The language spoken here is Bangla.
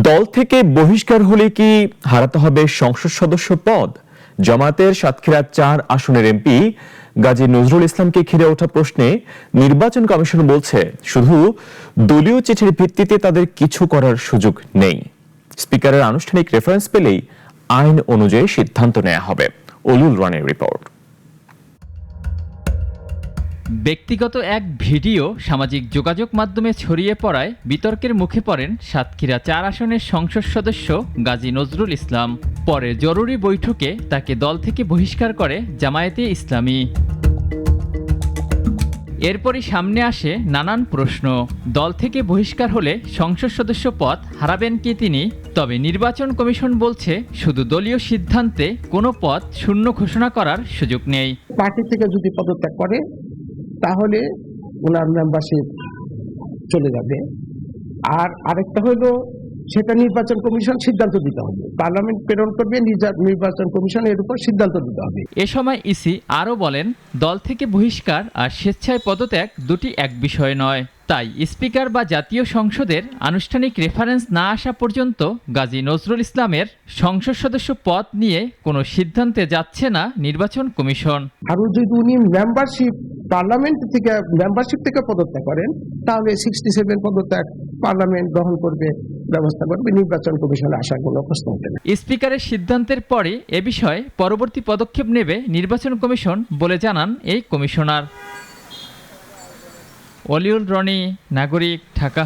দল থেকে বহিষ্কার হলে কি হারাতে হবে সংসদ সদস্য পদ? জামায়াতের সাতক্ষীরা ৪ আসনের এমপি গাজী নজরুল ইসলামকে ঘিরে ওঠা প্রশ্নে নির্বাচন কমিশন বলছে, শুধু দলীয় চিঠির ভিত্তিতে তাদের কিছু করার সুযোগ নেই। স্পিকারের আনুষ্ঠানিক রেফারেন্স পেলেই আইন অনুযায়ী সিদ্ধান্ত নেওয়া হবে। অলুল রানের রিপোর্ট। ব্যক্তিগত এক ভিডিও সামাজিক যোগাযোগ মাধ্যমে ছড়িয়ে পড়ায় বিতর্কের মুখে পড়েন সাতক্ষীরা ৪ আসনের সংসদ সদস্য গাজী নজরুল ইসলাম। পরে জরুরি বৈঠকে তাকে দল থেকে বহিষ্কার করে জামায়াতে ইসলামী। এরপরই সামনে আসে নানান প্রশ্ন। দল থেকে বহিষ্কার হলে সংসদ সদস্য পদ হারাবেন কি তিনি? তবে নির্বাচন কমিশন বলছে, শুধু দলীয় সিদ্ধান্তে কোনো পদ শূন্য ঘোষণা করার সুযোগ নেই। পার্টি থেকে যদি পদত্যাগ করে তাহলে ওনার মেম্বারশিপ চলে যাবে। আর আরেকটা হলো, সেটা নির্বাচন কমিশন সিদ্ধান্ত দিতে হবে। পার্লামেন্ট প্রেরণ করবে, নির্বাচন কমিশন এর উপর সিদ্ধান্ত দিতে হবে। এ সময় ইসি আরও বলেন, দল থেকে বহিষ্কার আর স্বেচ্ছায় পদত্যাগ দুটি এক বিষয় নয়। তাই স্পিকার বা জাতীয় সংসদের আনুষ্ঠানিক রেফারেন্স না আসা পর্যন্ত গাজী নজরুল ইসলামের সংসদ সদস্য পদ নিয়ে কোনো সিদ্ধান্তে যাচ্ছে না নির্বাচন কমিশন। আর যদি উনি পার্লামেন্ট থেকে মেম্বারশিপ থেকে পদত্যাগ করেন, তাহলে 67 পদত্যাগ পার্লামেন্ট গ্রহণ করবে, ব্যবস্থা করবে, নির্বাচন কমিশনে আসার কোনো প্রশ্ন ওঠে না। স্পিকারের সিদ্ধান্তের পরে এ বিষয়ে পরবর্তী পদক্ষেপ নেবে নির্বাচন কমিশন বলে জানান এই কমিশনার। অলিউল রনি, নাগরিক, ঢাকা।